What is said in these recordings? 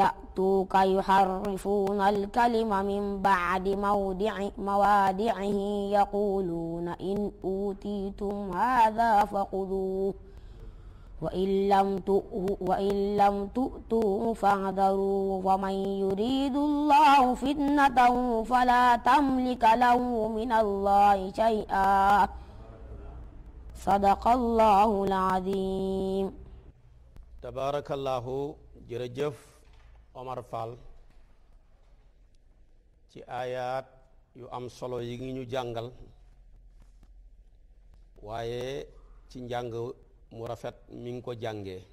يأتوك يحرفون الكلم من بعد موادعه يقولون إن أوتيتم هذا فخذوه وإن لم تؤتوه فاحذروا ومن يريد الله فتنته فلا تملك له من الله شيئا صدق الله العظيم. Tabarakallahu. Jërëjëf Omar Fall ci ayat yu am solo yi ngi ñu jàngal, waaye ci njàng mu rafet mi ngi ko jàngee.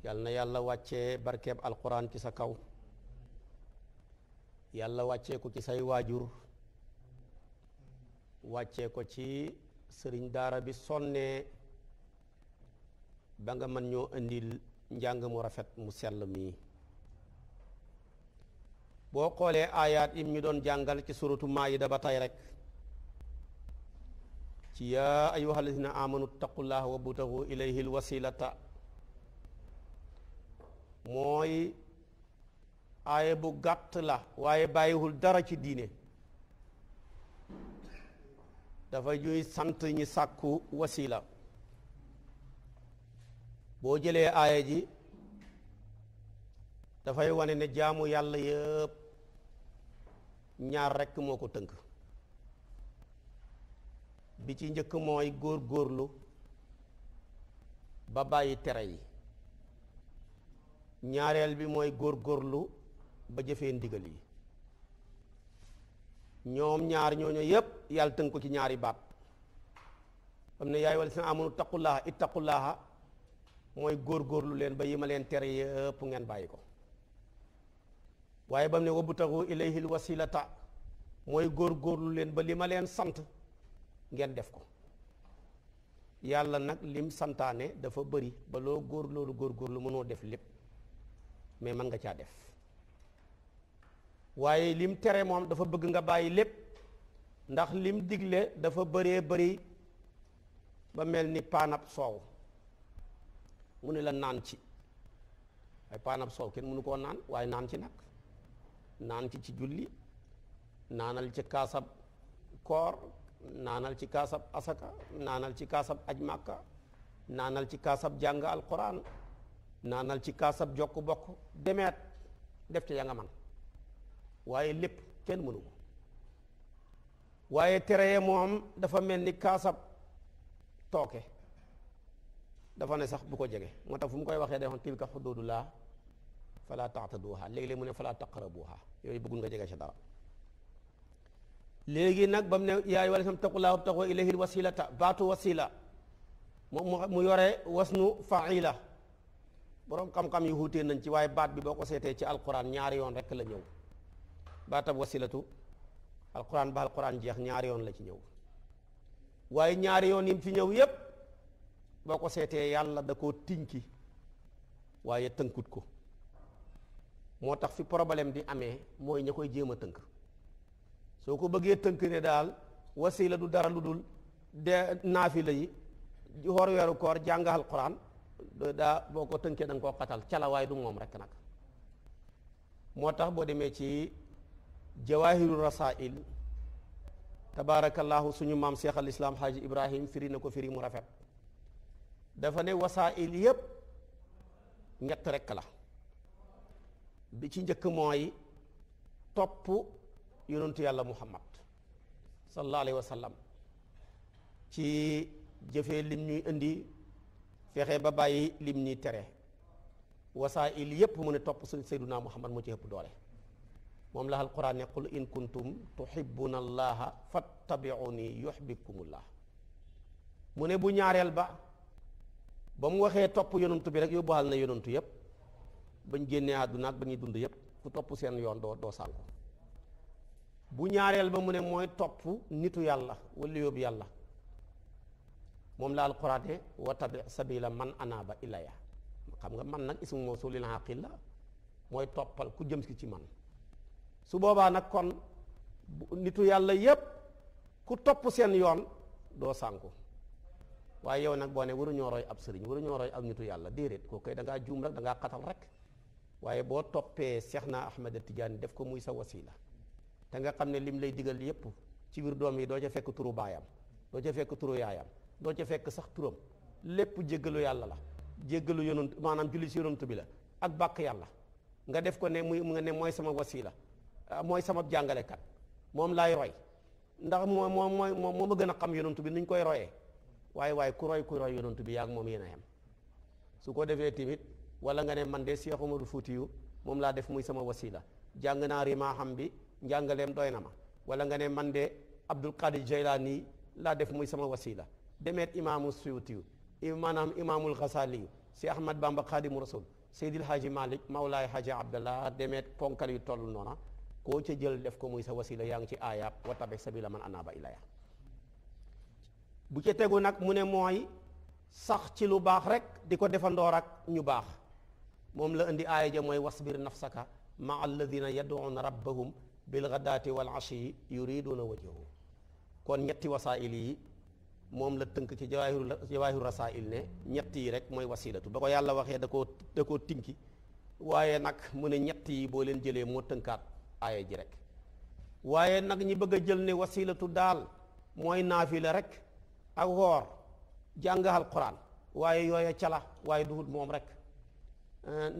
yal na yàlla wàccee barkeeb alquran ci sa kaw, yàlla wàccee ko ci say waajur, wàccee ko ci sëriñ daara bi sonnee ba nga mën ñoo indil njàng mu rafet mu sell mii. boo xoolee aayaat yi ñu doon jàngal ci suratu maayida ba tey rek ci yaa ayyuha alladina amanu taqullaha wa butagu ilayhi alwasilata mooy aaya bu gàtt la waaye bàyyiwul dara ci diine. dafa ñuy sant ñi sàkku wasila. boo jëlee aaya ji dafay wane ne jaamu yàlla yëpp ñaar rekk moo ko tënk. bi ci njëkk mooy góor-góorlu ba bàyyi tere yi. ñaareel bi mooy góor-góorlu ba jëfee ndigal yi. ñoom ñaar ñooñu yëpp yàlla tënk ko ci ñaari baat. am na yaay wala si amanu taqullaha ittaqullaha mooy góor-góorlu leen ba yi ma leen tere yëpp ngeen bàyyi ko. waaye ba mu ne wabtagu ilayhil wasilata mooy góor-góorlu leen ba li ma leen sant ngeen def ko. yàlla nag lim santaane dafa bëri ba loo góor-góorlu mënoo def lépp, mais mën nga caa def. waaye lim tere moom dafa bëgg nga bàyyi lépp, ndax lim digle dafa bëree bëri ba mel ni paanab soow. mu ne la naan ci ay paanab soow kenn mënu koo naan, waaye naan ci nag naan ci julli, naanal ci kaasab koor, naanal ci kaasab asaka, naanal ci kaasab aj màkka, naanal ci kaasab jàng alquran, naanal ci kaasab jokk bokk, demeet def ca ya nga man. waaye lépp kenn mënu ko. waaye tere moom dafa mel ni kaasab tooke, dafa ne sax bu ko jege. moo tax fu mu koy waxee dafa tilka xududullah fala taataduha, léegi-léegi mu ne fala taqrabuha, yooyu bëggul nga jege ci dara. léegi nag ba mu ne yaa ayyuhal lazina taqullaha wabtagu ilayhil wasilata, baatu wasila mu yore wasnu faila. boroom xam-xam yu wuutee nañ ci, waaye baat bi boo ko seetee ci alquran ñaari yoon rekk la ñëw. baatab wasilatu alquran ba alquran jeex ñaari yoon la ci ñëw. waaye ñaari yoon yim ci ñëw yépp boo ko seetee yàlla da koo tinki waaye tënkut ko. moo tax fi problème bi amee mooy ña koy jéem a tënk. soo ko bëggee tënk ne daal wasila du dara lu dul de naafila yi xoor weeru koor jàng alquran daa boo ko tënkee da nga koo xatal cala, waaye du moom rekk nag. moo tax boo demee ci jawaahiru rasail, tabaarakallahu suñu maam Cheikh al Islam Haji Ibrahim firi na ko firi mu rafet. dafa ne wasail yépp ñett rekk la. bi ci njëkk mooy topp yonentu yàlla Muhammad sallallahu alayhi wa sallam ci jëfee lim ñuy indi, fexe ba bàyyi lim ñuy tere. wasail yépp mu ne topp sayyiduna Muhammad moo ci ëpp doole. moom la alquran ne qul in kuntum tuhibbuna allaha fattabi'uni yuhbibkumullah. mu ne bu ñaareel ba mu waxee topp yonantu bi rek yóbbuwaal na yonantu yépp bañ génnee àdduna ak ba ñuy dund yépp, ku topp seen yoon doo sànku. bu ñaareel ba mu ne mooy topp nitu yàlla wala yóbbu yàlla. moom la alquran ne wa tabi sabila man anaba ilaya. xam nga man nag ismu mawsulil aqil la, mooy toppal ku jëm si ci man. su boobaa nag kon nitu yàlla yépp ku topp seen yoon doo sànku. waaye yow nag boo ne waruñoo roy ab sëriñ waruñoo roy ab nitu yàlla déedéet koo koy da ngaa juum rek da ngaa xatal rek waaye boo toppee Seexna Ahmad Tijaani def ko muy sa wasila te nga xam ne lim lay digal yépp ci biir doom yi doo ca fekk turu baayam doo ca fekk turu yaayam doo ca fekk sax turam lépp jéggalu yàlla la jéggalu yonent maanaam julli si yonent bi la ak bàkk yàlla nga def ko ne muy nga ne mooy sama wasila mooy sama jàngalekat moom laay roy ndax moo ma gën a xam yonent bi nuñ koy royee waaye ku roy yonent bi yaa ak moom yéen a yem su ko defee tamit wala nga ne man de Cheikh Omarou Foutiyou moom laa def muy sama wasila jàng naa rimaa xam bi njàngaleem doy na ma wala nga ne man de Abdul Qadir Jaylaani laa def muy sama wasila demeet imaamu Suyuti maanaam imaamul Xasaali si Ahmad Bamba Xaadimu Rasul Seydil Haaji Malik Mawlaay Haaji Abdallah demeet ponkal yu toll noona koo ca jël def ko muy sa wasila yaa ngi ci aayaab wa tabi sabila man anaaba ilaya bu ca tegu nag mu ne mooy sax ci lu baax rek di ko defandoor ak ñu baax moom la indi aaya ja mooy wasbir nafsaka maa alladina yad'uuna rabbahum bilghadaati wal ashi yuriduuna wajhahu kon ñetti wasaa'il yi moom la tënk ci jawaahiru rasaa'il ne ñett yi rek mooy wasilatu ba ko yàlla waxee da koo tinki waaye nag mu ne ñett yi boo leen jëlee moo tënkaat aaya ji rek waaye nag ñi bëgg a jël ne wasilatu daal mooy naafila rek ak woor jàng alquran waaye yooya cala waaye duhut moom rek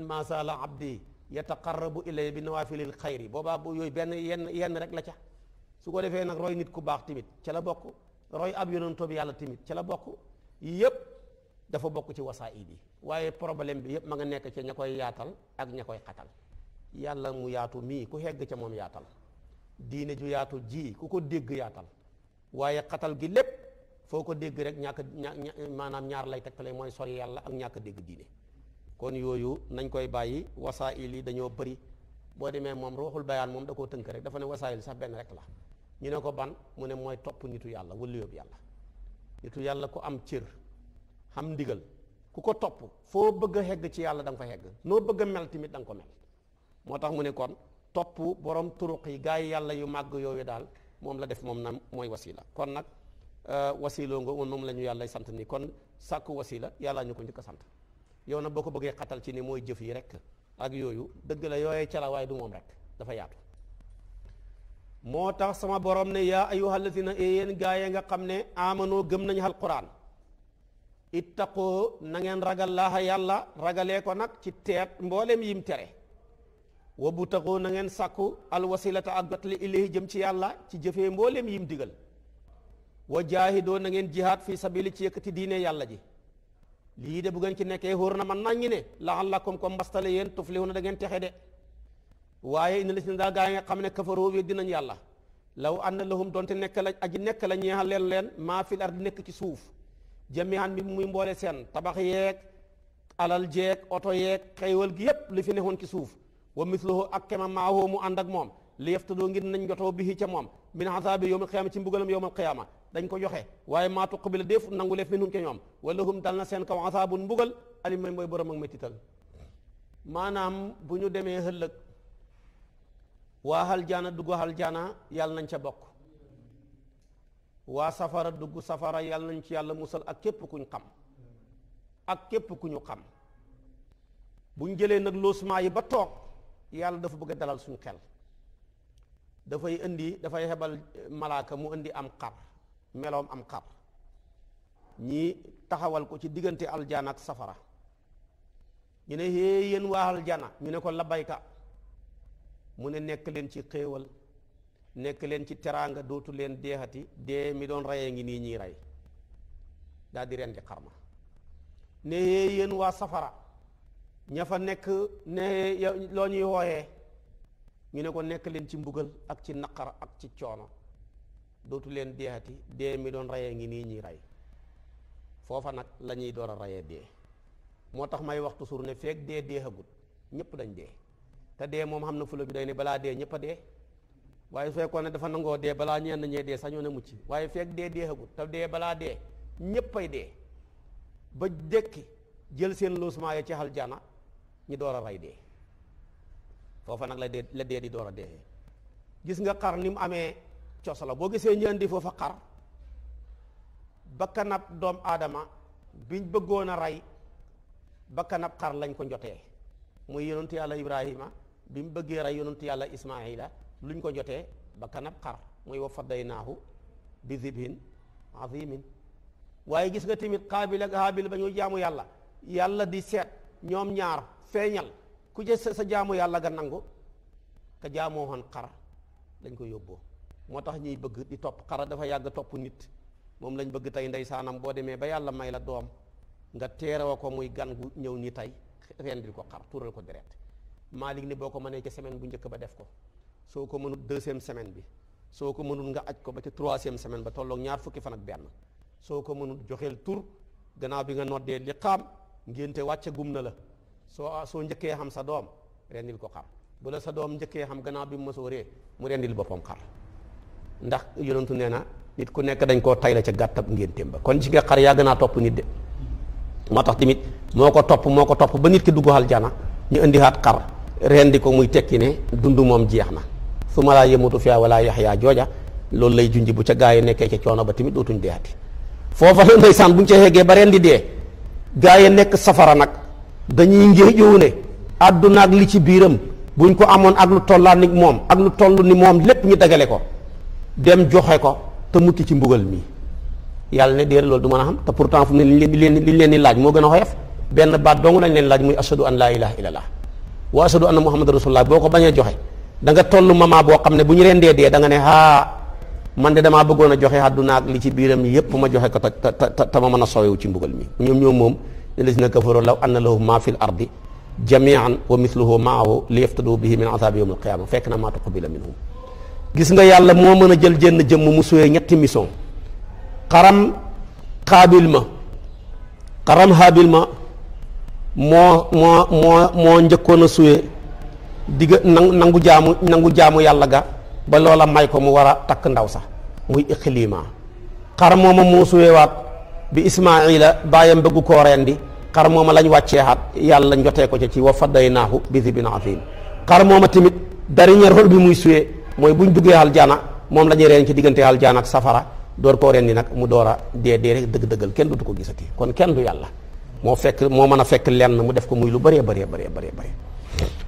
ma sala abdi yataqarrabu ilay bi nawaafilil xayri boobaa bu yooyu benn yenn rek la ca su ko defee nag roy nit ku baax tamit ca la bokk roy ab yonent bi yàlla tamit ca la bokk yépp dafa bokk ci wasaa'il yi waaye problème bi yépp ma nga nekk ca ña koy yaatal ak ña koy xatal yàlla mu yaatu mii ku hegg ca moom yaatal diine ju yaatu ji ku ko dégg yaatal waaye xatal gi lépp foo ko dégg rek maanaam ñaar lay tegtale mooy sori yàlla ak ñàkk dégg diine kon yooyu nañ koy bàyyi wasaa'il yi dañoo bëri boo demee moom ruuxul bayaan moom da koo tënk rek dafa ne wasaa'il sax benn rek la ñu ne ko ban mu ne mooy topp nitu yàlla wala yóbbu yàlla nitu yàlla ku am cër xam ndigal ku ko topp foo bëgg a hegg ci yàlla da nga fa hegg noo bëgg a mel tamit da nga ko mel moo tax mu ne kon topp borom turuq yi gaa yi yàlla yu màgg yooyu daal moom la def moom na mooy wasila kon nag wasiloo nga moom la ñu yàlla sant ni kon sàkku wasila yàlla ñu ko njëkk a sant yow nag boo ko bëggee xatal ci ni mooy jëf yi rek ak yooyu dëgg la yooyee cala waaye du moom rek dafa yaatu moo tax sama borom ne yaa ayyuhal lazina yéen gaa yi nga xam ne amanoo gëm nañu alquran ittaqoo na ngeen ragal laaha yàlla ragalee ko nag ci teet mboolem yim tere wa butaxoo na ngeen sàkku alwasilata ak jotli ilayhi jëm ci yàlla ci jëfee mboolem yim digal wa jaahidoo na ngeen jihaad fi sabili ci yëkkati diine yàlla ji lii de bu ngeen ci nekkee xóor na man naññi ne la'allakum ko mbastale yéen tuflihuna da ngeen texe de waaye ina la si ne daa gaa yi nga xam ne kafaroo weddi nañ yàlla law anna lahum doonte nekk la aji nekk la ñeexal leen maa fil ardi nekk ci suuf jami'an bi muy mboole seen tabax yeeg alal jeeg oto yeeg xeywal gi yépp li fi nekkoon ci suuf wa misluhu ak kema maahoo mu ànd ak moom li yaftadoo ngir nañ jotoo bihi ca moom min azaabi yawmal qiyaama ci mbugalam yawmal qiyaama dañ ko joxe waaye maa tuqbila def nangu leef minhum ca ñoom wala hum dal na seen kaw azaabun mbugal alim may mooy borom ak mettital maanaam bu ñu demee ëllëg waa aljana dugg aljana yàlla nañ ca bokk waa safara dugg safara yàlla nañ ci yàlla musal ak képp kuñ xam ak képp ku ñu xam buñ jëlee nag loosement yi ba toog yàlla dafa bëgg a dalal suñu xel dafay xebal malaaka mu indi am xar meloom am xar ñi taxawal ko ci diggante aljana ak safara ñu ne hee yéen waa aljana ñu ne ko labayka mu ne nekk leen ci xéewal nekk leen ci teraanga dootu leen deexati dee mi doon reyee ngi nii ñiy rey daal di rendi xarma ne yéen waa safara ña fa nekk ne loo ñuy wooyee ñu ne ko nekk leen ci mbugal ak ci naqar ak ci coono dootu leen deexati dee mi doon reyee ngi nii ñiy rey foofa nag la ñuy door a reyee dee moo tax may wax toujours ne feek dee deexagut ñépp dañ dee te dee moom xam na fula bi day ne balaa dee ñëpp a dee waaye su fekkoon ne dafa nangoo dee balaa ñenn ñee dee sañoo ne mucc waaye fekk dee deexagut te dee balaa dee ñëpp ay dee ba dekki jël seen loosement ya ci aljana ñi door a rey dee foofa nag la dee di door a dee gis nga xar ni mu amee cos la boo gisee ñu indi foofa xar bakkanab doom aadama biñ bëggoon a rey bakkanab xar lañ ko njotee muy yonentu yàlla Ibrahima bi mu bëggee rey yonentu yàlla Ismaila luñ ko jotee bakkanab xar muy wa fadaynaahu bi zibhin azimin. waaye gis nga tamit Qaabil ak Haabil ba ñu jaamu yàlla yàlla di seet ñoom ñaar feeñal ku jë sa jaamu yàlla ga nangu ka jaamoo woon xar dañ ko yóbboo. moo tax ñuy bëgg di topp xara dafa yàgg topp nit moom lañ bëgg tey ndeysaanam boo demee ba yàlla may la doom nga teeroo ko muy gan gu ñëw ni tey rendil ko xar tuural ko deret. Maalik ni boo ko mënee ci semaine bu njëkk ba def ko soo ko mënul deuxième semaine bi soo ko mënul nga aj ko ba ci troisième semaine ba tolloog ñaar fukki fan ak benn soo ko mënul joxeel tur gannaaw bi nga noddee li xaam ngénte wàcce gum na la soo njëkkee xam sa doom rendil ko xar bu la sa doom njëkkee xam gannaaw bi mu mësooree mu rendil boppam xar ndax yonentu nee na nit ku nekk dañ koo tay la ca gàttab ngénteem ba kon ci nga xar yaa gën a topp nit de moo tax tamit moo ko topp ba nit ki dugg aljana ñu indiwaat xar rendi ko muy tekki ne dund moom jeex na su ma laa yemutu fiyaa wala yaxyaa jooja loolu lay junji bu ca gaa yi nekkee ca coono ba tamit dootuñ deeati foofa la ndeysaan buñ ca xeggee ba rendi dee gaa yi nekk safara nag dañuy ngéejoo ne àdduna ak li ci biiram buñ ko amoon ak lu tollaa ni moom ak lu toll ni moom lépp ñu dagale ko dem joxe ko te mucc ci mbugal mi yàlla ne déer loolu du mën a xam te pourtant fu mu ne liñ leen di laaj moo gën a xoyof benn baat dong lañ leen laaj muy ashadu an laa ilaha illallah wa ashadu anna muhammad rasulullah boo ko bañee joxe da nga toll mama boo xam ne bu ñu rendee dee da nga ne man de damaa bëggoon a joxe àdduna ak li ci biiram yépp ma joxe ko te ma mën a sowewu ci mbugal mi ñoom moom alladhina kafaru law anna lahum ma fil ardi jami'an wa mithluhu ma'ahu liyaftadu bihi min azabi yawm al-qiyamah fekk na ma tuqbila minhum. gis nga yàlla moo mën a jël jenn jëmm mu suyee ñetti mission xaram xaabil ma moo njëkkoon a suyee digga nangu jaamu yàlla ga ba loola may ko mu war a takk ndaw sax muy Iqlima xar mooma moo suyewaat bi Ismaila bàyyam bëggu koo rendi xar mooma lañ wàcceexaat yàlla njotee ko ci wa fadaynaahu bi zibin azim. xar mooma tamit dernier rôle bi muy suyee mooy buñ duggee aljana moom la ñuy reen ci diggante aljana ak safara door koo rendi nag mu door a dee rek dëgg-dëggal kenn dutu ko gisati kon kenn du yàlla moo mën a fekk lenn mu def ko muy lu bëree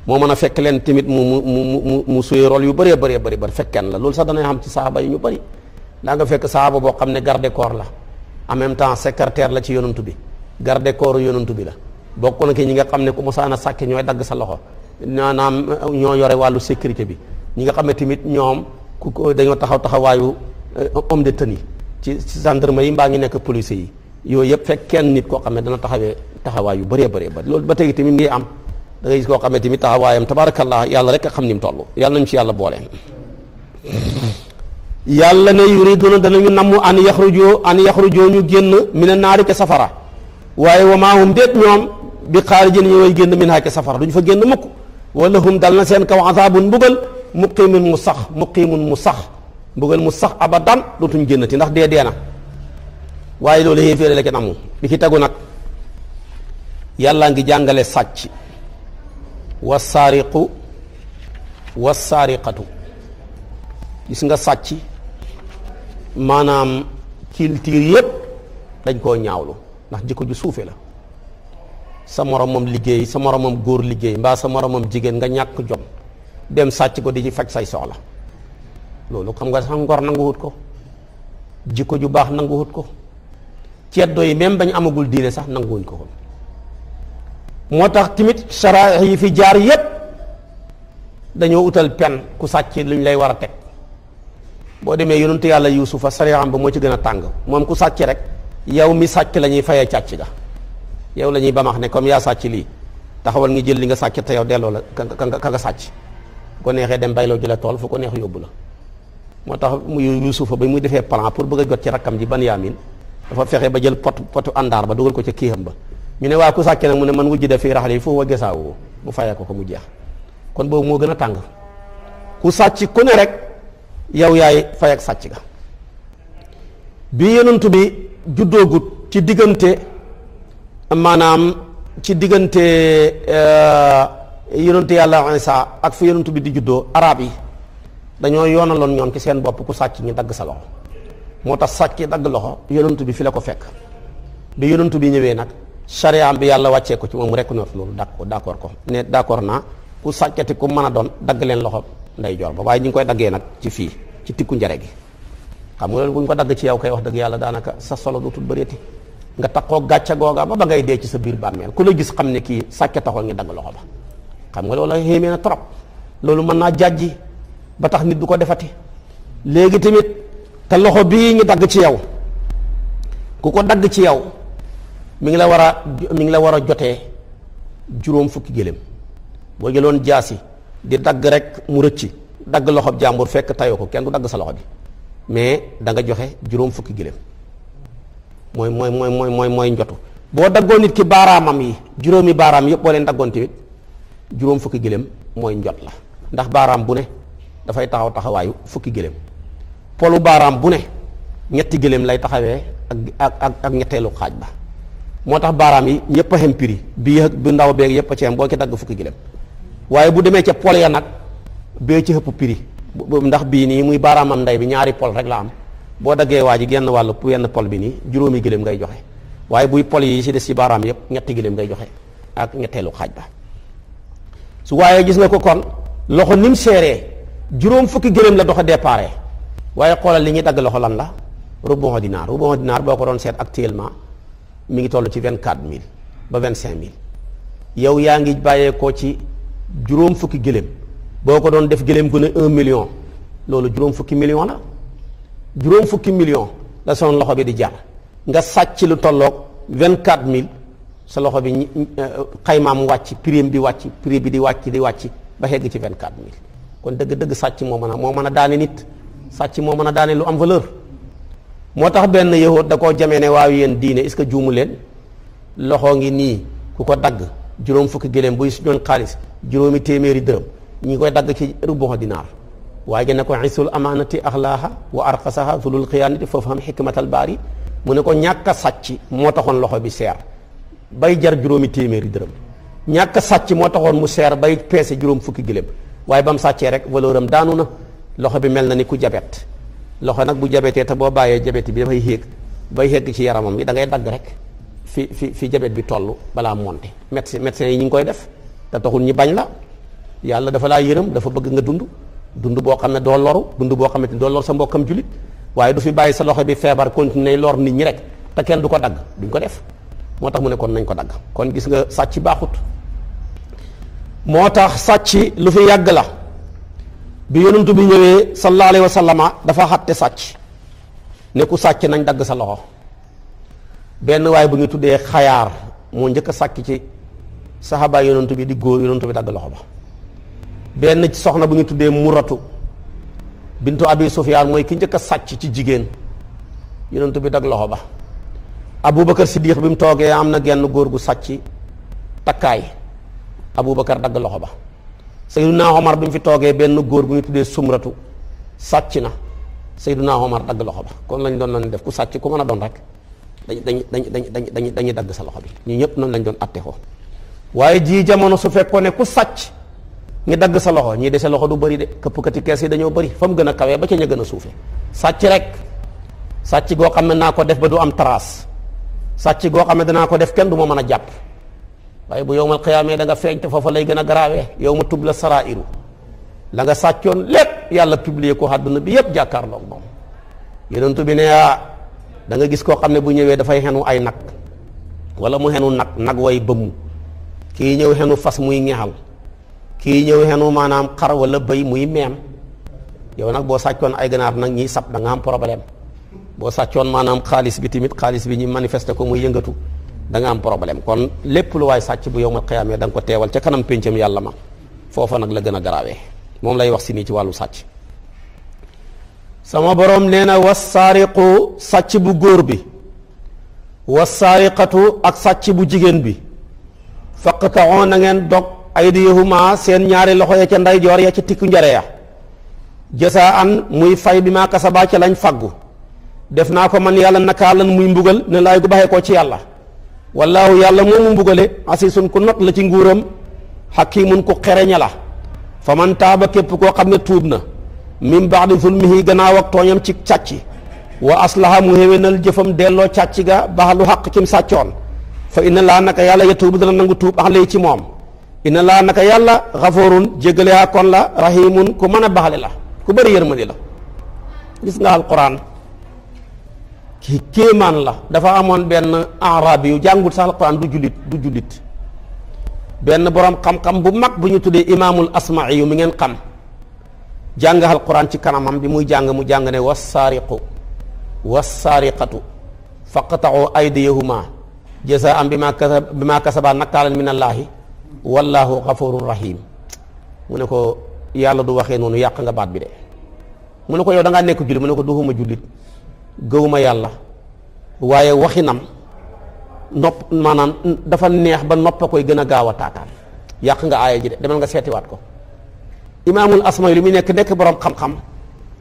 moo mën a fekk leen tamit mu suyee rôle yu bëree bëri fekk kenn la loolu sax danay xam ci saxaaba yi ñu bëri daa nga fekk saxaaba boo xam ne garde corps la en même temps secrétaire la ci yonantu bi garde corps yonantu bi la bokk na ki ñi nga xam ne ku mosaan a sàkke ñooy dagg sa loxo naanaam ñoo yore wàllu sécurité bi ñi nga xam ne tamit ñoom dañoo taxawaayu homme de tenue ci gendarme yi mbaa ngi nekk police yi yooyu yëpp fekk kenn nit koo xam ne dana taxawaay yu bëree bëri loolu ba tey tamit ngi am da ngay gis koo xam ne tamit taxawaayam tabarakallah yàlla rek a xam ni mu toll yàlla nañu ci yàlla boole. yàlla ne yuriduna danañu namm an yaxrujoo ñu génn mina naari ca safara waaye wa maa hum déet ñoom bi xaarijin ñooy génn min ha ca safara duñ fa génn mukk wala hum dal na seen kaw azaabun mbugal muqiimun mu sax mbugal mu sax abadan dootuñ génnati ndax dee na waaye loolu yéeféere la ca namu bi ci tegu nag yàlla ngi jàngale sàcc wasaariqu wasaariqatu gis nga sàcc maanaam culture yépp dañ koo ñaawlu ndax jikko ju suufe la sa moromam liggéey sa moromam góor liggéey mbaa sa moromam jigéen nga ñàkk jom dem sàcc ko di ci faj say soxla loolu xam nga sax ngor nanguwut ko jikko ju baax nanguwut ko ceddo yi même bañ amagul diine sax nanguwuñ ko kon moo tax tamit sarax yi fi jaar yépp dañoo utal pen ku sàcc luñ lay war a teg boo demee yonentu yàlla yuusufa sariyaam ba moo ci gën a tàng moom ku sàcc rek yow mi sàcc la ñuy fayee càcc ga yow la ñuy bamax ne comme yaa sàcc lii taxawal nga jël li nga sàcc te yow delloo la ka nga sàcc fu ko neexee dem bayloo ji la tool fu ko neex yóbbu la moo tax mu yuusufa ba muy defee plan pour bëgg a jot ci rakkam ji Banyamin dafa fexe ba jël potu àndaar ba dugal ko ca kiixam ba ñu ne waa ku sàcc nag mu ne man wujji def fii raxal yi foofu wa gesaawu mu fayee ko mu jeex kon boobu moo gën a tàng ku sàcc ku ne rek yow yaay fay ak sàcc ga bi yonent bi juddoogut ci diggante maanaam ci diggante yonent yàlla Isa ak fi yonent bi di juddoo arab yi dañoo yoonaloon ñoom ci seen bopp ku sàcc ñu dagg sa loxo moo tax sàcc dagg loxo yonent bi fi la ko fekk bi yonent bi ñëwee nag sariyaam bi yàlla wàccee ko ci moom rek noot loolu d'accord ko ne d'accord naa ku sàccati ku mën a doon dagg leen loxo ndeyjoor ba waaye ñu ngi koy daggee nag ci fii ci tikku njare gi xam nga loolu bu ñu ko dagg ci yow kay wax dëgg yàlla daanaka sa solo dootul bëreeti nga taxoo gàcca googa ba ngay dee ci sa biir bàmmeel ku la gis xam ne kii sàcc taxoon ñu dagg loxo ba xam nga loolu xéemee na trop loolu mën naa jàjji ba tax nit du ko defati léegi tamit te loxo bii ñu dagg ci yow ku ko dagg ci yow mi ngi la war a jotee juróom fukki gëléem boo jëloon jaasi di dagg rek mu rëcci dagg loxob jàmbur fekk tayoo ko kenn du dagg sa loxo bi mais da nga joxe juróom fukki gëléem mooy njotu boo daggoon nit ki baaraamam yi juróomi baaraam yëpp boo leen daggoon tamit juróom fukki gëléem mooy njot la ndax baaraam bu ne dafay taxaw taxawaayu fukki gëléem polu baaraam bu ne ñetti gëléem lay taxawee ak ñetteelu xaaj ba moo tax baaraam yi ñëpp a xem prix bii bu ndaw beeg yëpp a ci am boo ci dagg fukki gëléem waaye bu demee ca pol ya nag bee ci ëpp prix ndax bii nii muy baaraamam ndey bi ñaari pol rek la am boo daggee waa ji genn wàllu wenn pol bi nii juróomi gëléem ngay joxe waaye buy pol yi ci des ci baaraam yëpp ñetti gëléem ngay joxe ak ñetteelu xaaj ba su waaye gis nga ko kon loxo ni mu seeree juróom fukki gëléem la doxe déparé waaye xoolal li ñuy dagg loxo lan la rubu dinaar boo ko doon seet actuellement mi ngi toll ci 24000 ba 25000 yow yaa ngi bàyyeekoo ci juróom fukki gëléem boo ko doon def gëléem gu ne 1 million loolu juróom fukki million la juróom fukki million la son loxo bi di jar nga sàcc lu tolloog 24000 sa loxo bi xaymaam wàcc prix bi wàcc prix bi di wàcc ba xegg ci 24000 kon dëgg-dëgg sàcc moo mën a daane nit sàcc moo mën a daane lu am valeur moo tax benn yahud da koo jamee ne waaw yéen diine est-ce que juumu leen loxo ngi nii ku ko dagg juróom fukki gëléem buy doon xaalis juróomi téeméeri dërëm ñi koy dagg ci rubu dinaar waaye ne ko isul amaanati axlaaha wa arqasaha zulul xiyaanati foofu xam xikmatal baari mu ne ko ñàkk a sàcc moo taxoon loxo bi seer bay jar juróomi téeméeri dërëm ñàkk a sàcc moo taxoon mu seer bay peese juróom fukki gëléem waaye ba mu sàccee rek valeur am daanu na loxo bi mel na ni ku jabet loxo nag bu jabetee te boo bàyyee jabet bi dafay yéeg bay yegg ci yaramam bi da ngay dagg rek fi jabet bi toll balaa monte médecin yi ñu ngi koy def te taxul ñi bañ la yàlla dafa laa yërëm dafa bëgg nga dund boo xam ne doo loru dund boo xamante ni doo lor sa mbokkam julit waaye du fi bàyyi sa loxo bi feebar continuer lor nit ñi rek te kenn du ko dagg duñ ko def moo tax mu ne kon nañ ko dagg kon gis nga sàcc baaxut moo tax sàcc lu fi yàgg la bi yonent bi ñëwee sallallahu alayhi wa sallama dafa xatte sàcc ne ku sàcc nañ dagg sa loxo benn waaye bu ñu tuddee xayaar moo njëkk a sàcc ci saxaaba yonent bi di góor yonent bi dagg loxo ba benn soxna bu ñu tuddee muratu bintu abi sufyaan mooy ki njëkk a sàcc ci jigéen yonent bi dagg loxo ba abubakar siddiq bi mu toogee am na genn góor gu sàcc takkaay abubakar dagg loxo ba sayyiduna omar bi mu fi toogee benn góor bu ñu tuddee sumratu sàcc na sayyiduna omar dagg loxo ba kon lañ doon def ku sàcc ku mën a doon rek dañuy dagg sa loxo bi ñu ñëpp noonu lañ doon atte ko waaye ji jamono su fekkoon ne ku sàcc ñi dagg sa loxo ñii dese loxo du bëri de këppkati kees yi dañoo bëri fa mu gën a kawee ba ca ña gën a suufe sàcc rek sàcc goo xam ne naa ko def ba du am trace sàcc goo xam ne danaa ko def kenn du ma mën a jàpp waaye bu yowmal qiyaamee da nga feeñ te foofa lay gën a garaawee yow ma tub la sarairu la nga sàccoon lépp yàlla publier ko àdduna bi yépp jàkkaarloog moom yonent bi ne da nga gis koo xam ne bu ñëwee dafay xenu ay nag wala mu xenu nag way bëmm kii ñëw xenu fas muy ñeexal kii ñëw xenu maanaam xar wala bëy muy meem yow nag boo sàccoon ay ganaar nag ñiy sab da nga am problème boo sàccoon maanaam xaalis bi tamit xaalis bi ñu manifesté ko muy yëngatu da nga am problème kon lépp lu waay sàcc bu yowmal qiyaamee da nga ko teewal ca kanam péncam yàlla ma foofa nag la gën a garaawee moom lay wax si nii ci wàllu sàcc sama borom nee na wassaariqu sàcc bu góor bi wassaariqatu ak sàcc bu jigéen bi faqta'u na ngeen dog aydiyahuma seen ñaari loxo ya ca ndeyjoor ya ca tikku njare ya jasaan muy fay bi maa kasaba ca lañ faggu def naa ko man yàlla nakaalan muy mbugal ne laay gu baxee ko ci yàlla wallaahu yàlla moomu mbugale asiisun ku not la ci nguuram hakiimun ku xereña la fa man taaba képp koo xam ne tuub na min ba'di zulmihi gannaaw ak tooñam ci càcc wa aslaha mu xéwénal jëfam delloo càcc ga baax lu xaq kim sàccoon fa inna laa naka yàlla yatuubu dana nangu tuub ax lay ci moom inna laa naka yàlla xafoorun jéggale haa kon la rahimun ku mën a baxale la ku bëri yërmande la. gis nga alquran ki kéemaan la. dafa amoon benn arabi yu jàngul sax alquran du jullit benn borom xam-xam bu mag bu ñu tuddee imaamul asma'i yu mi ngeen xam jàng alquran ci kanamam bi muy jàng mu jàng ne wassaariqu wassaariqatu faqta'u aydiyahuma jazaa'an bimaa kasabaa nakaalan min allaahi wallaahu ghafurur rahim. mu ne ko yàlla du waxee noonu, yàq nga baat bi de. mu ne ko yow da ngaa nekk jullit, mu ne ko duhuma jullit gëwuma yàlla waaye waxinam nopp maanaam dafa neex ba noppa koy gën a gaaw a taataan. yàq nga aaya ji de, demal nga seetiwaat ko. imaamul asma li muy nekk borom xam-xam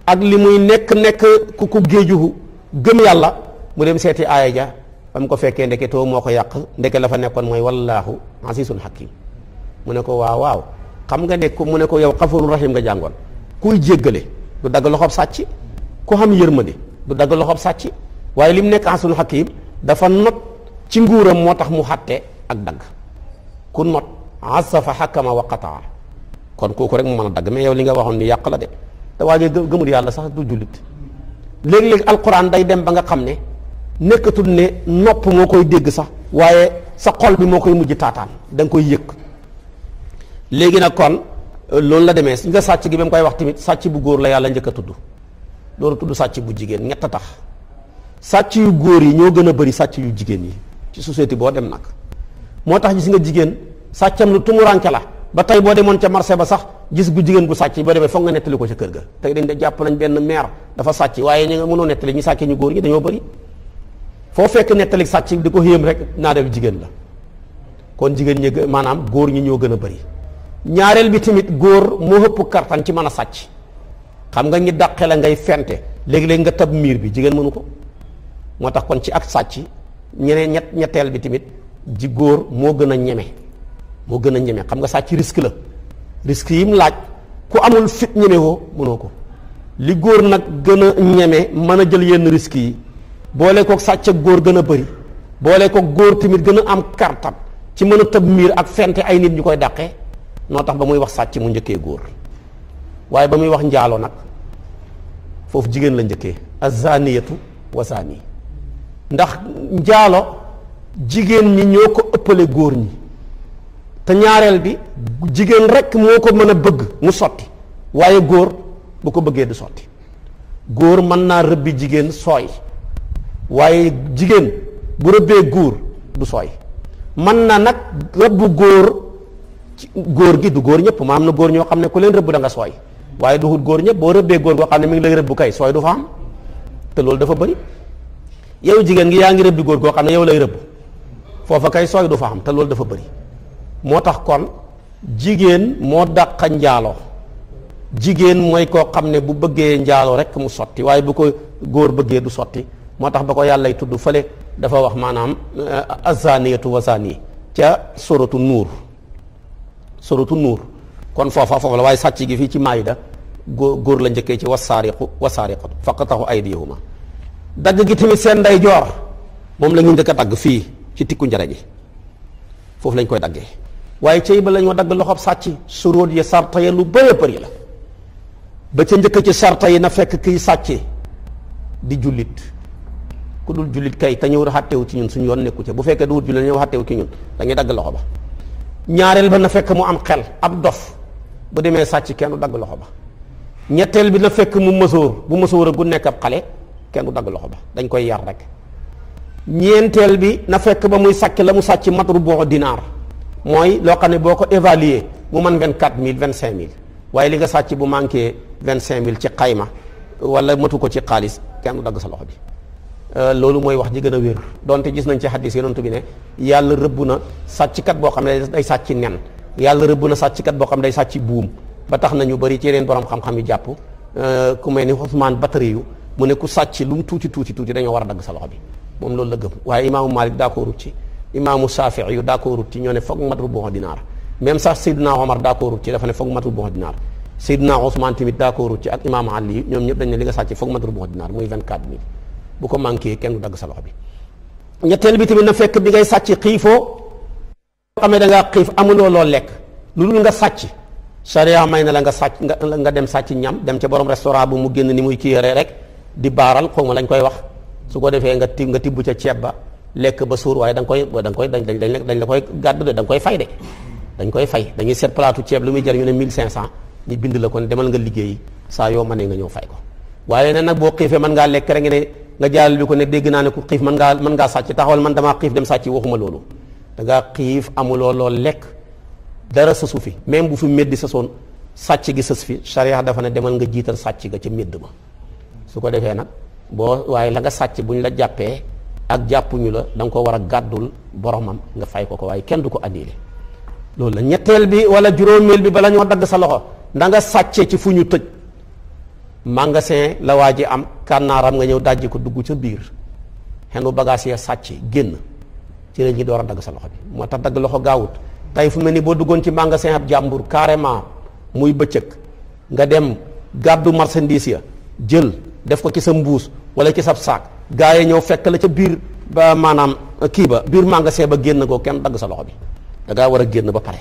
ak li muy nekk ku géejuhu gëm yàlla mu dem seeti aaya ja ba mu ko fekkee ndeke too moo ko yàq, ndeke la fa nekkoon mooy wallaahu asiisun hakiim. mu ne ko waaw xam nga ne ko mu ne ko yow xafurun rahim nga jàngoon. kuy jéggale du dagg loxob sàcc, ku xam yërmande du dagg loxob sàcc, waaye li mu nekk asiisun hakiim dafa not ci nguuram moo tax mu xatte ak dagg. ku not asafa hakama wa qataa, kon kooku rek mu mën a dagg. mais yow li nga waxoon ni yàq la de, te waajee gëmul yàlla sax du jullit. léegi-léegi alquran day dem ba nga xam ne nekkatul ne nopp moo koy dégg sax, waaye sa xol bi moo koy mujj taataan, da nga koy yëg. léegi nag kon loolu la demee nga sàcc gi ba mu koy wax tamit sàcc bu góor la yàlla njëkk a tudd, loolu tudd sàcc bu jigéen. ñett a tax sàcc yu góor yi ñoo gën a bëri sàcc yu jigéen yi ci société boo dem nag. moo tax gis nga jigéen sàccam lu tumuranke la ba tey boo demoon ca marché ba sax gis gu jigéen gu sàcc boo demee foog nga nettali ko ca kër ga. tey dañ de jàpp nañ benn maire dafa sàcc, waaye ñu nga mënoo nettali ñu sàccee ñu góor ñi dañoo bëri. foo fekk nettali sàcc di ko xéem rek naa def jigéen la. kon jigéen ñi maanaam góor ñi ñoo gën a bëri. ñaareel bi tamit góor moo ëpp kartan ci mën a sàcc. xam nga ñi dàqe la ngay fente léegi-léegi nga tab miir bi, jigéen mënu ko. moo tax kon ci ak sàcc ñetteel bi tamit ji góor moo gën a ñeme, moo gën a ñeme. xam nga sàcc risque la, risque yi mu laaj ku amul fit ñeme woo mënoo ko. li góor nag gën a ñeme mën a jël yenn risques yi boole ko sàcc ak góor gën a bëri, boole ko góor tamit gën a am kartan ci mën a tëb miir ak fente ay nit ñu koy dàqee. noo tax ba muy wax sàcc mu njëkkee góor, waaye ba muy wax njaalo nag foofu jigéen la njëkkee azaniyatu wa zani. ndax njaalo jigéen ñi ñoo ko ëppale góor ñi, te ñaareel bi jigéen rek moo ko mën a bëgg mu sotti, waaye góor bu ko bëggee du sotti. góor mën naa rëbbi jigéen sooy, waaye jigéen bu rëbbee góor du sooy. mën na nag rëbbu góor gi du góor ñëpp, ma am na góor ñoo xam ne ku leen rëbb da nga sooy, waaye du góor ñëpp. boo rëbbee góor goo xam ne mi ngi lay rëbb kay sooy du fa am, te loolu dafa bëri. yow jigéen gi yaa ngi rëbbi góor goo xam ne yow lay rëbb, foofa kay sooy du fa am, te loolu dafa bëri. moo tax kon jigéen moo dàqa njaalo. jigéen mooy koo xam ne bu bëggee njaalo rek mu sotti, waaye bu ko góor bëggee du sotti. moo tax ba ko yàlla lay tudd fële dafa wax maanaam azaniyatu wa zani ca suratu nuur. kon foofa la, waaye sàcc gi fii ci maayida góor la njëkkee ci wasaariqu wasaariqatu faqtahu aydiyahuma. dagg gi tamit seen nday joor moom la ñu njëkk a dagg fii ci tikku njare ji, foofu lañ koy daggee. waaye cey ba la ñoo dagg loxob sàcc suróot ya sarta ya lu bëri bëri la. ba ca njëkk ci sarta yi na fekk kiy sàcce di jullit. ku dul jullit kay te ñëw xàttewu ci ñun suñu yoon nekku ca. bu fekkee du wut jullit ñëw xàttewu ci ñun dañuy dagg loxo ba. ñaareel ba na fekk mu am xel, ab dof bu demee sàcc kenn du dagg loxo ba. ñetteel bi na fekk mu mësoor, bu mësoor a gu nekk ab xale kenn du dagg loxo ba, dañ koy yar rek. ñeenteel bi na fekk ba muy sàcc la mu sàcc matru boo dinaar, mooy loo xam ne boo ko évaluer mu mën 24 000 25 000, waaye li nga sàcc bu manqué 25 000 ci xayma wala matu ko ci xaalis kenn du dagg sa loxo bi. loolu mooy wax ji gën a wér, donte gis nañ ci xaddis yonent bi ne yàlla rëbb na sàcckat boo xam ne day sàcc nen, yàlla rëbb na sàcckat boo xam ne day sàcc buum. ba tax na ñu bëri ci yeneen borom xam-xam yu jàpp ku mel ni Usmaan Batari yu mu ne ku sàcc lu mu tuuti dañoo war a dagg sa loxo bi, moom loolu la gëm. waaye imaamu Malik daa koo rut ci, imaamu Saafi'i yu daa koo rut ci, ñoo ne foog matu bon dinaar. même sax Seydina Omar daa koo rut ci, dafa ne foog matu bon dinaar. Seydina Ousmane tamit daa koo rut ci ak imaamu Ali ñoom ñëpp dañ ne li nga sàcc foog matu bon dinaar muy 24 000. bu ko manqué kenn du dagg sa loxo bi. ñetteel bi tamit na fekk bi ngay sàcc xiifoo xamee da ngaa xiif amuloo loo lekk lu dul nga sàcc charia may na la nga sàcc nga dem sàcc ñam dem ca borom restaurant bu mu génn ni muy kii rek di baaral xaw ma lañ koy wax su ko defee nga tibb ca ceeb ba lekk ba suur waaye dañ la koy gàddu de da nga koy fay de dañ koy fay dañuy seet plaatu ceeb lu muy jar ñu ne 1500 ñu bind la kon demal nga liggéeyi saa yoo mënee nga ñëw fay ko waaye ne nag boo xiifee mën ngaa lekk rek nga jàll bi ko ne dégg naa ne ku xiif mën ngaa sàcc taxawal man damaa xiif dem sàcc waxuma loolu da ngaa xiif amuloo lool lekk dara sësu fi même bu fi méddi sësoon sàcc gi sës fi charia dafa ne demal nga jiital sàcc ga ca médd ma su ko defee nag waaye la nga sàcc bu ñu la jàppee ak jàppuñu la da nga ko war a gàddul boromam nga fay ko waaye kenn du ko annulé loolu la ñetteel bi wala juróomeel bi bala ñoo dagg sa loxo da nga sàccee ci fu ñu tëj magasin la waa ji am kànnaaram nga ñëw dajji ko dugg ca biir xenu bagage ya sàcc génn ci la ñuy door a dagg sa loxo bi moo tax dagg loxo gaawut tey fu mel ni boo duggoon ci magasin ab jàmbur carrément muy bëccëg nga dem gàddu marchandise ya jël def ko ci sa mbuus wala ci sab saak gaa yi ñëw fekk la ca biir ba maanaam kii ba biir magasin ba génn ko kenn dagg sa loxo bi da ngaa war a génn ba pare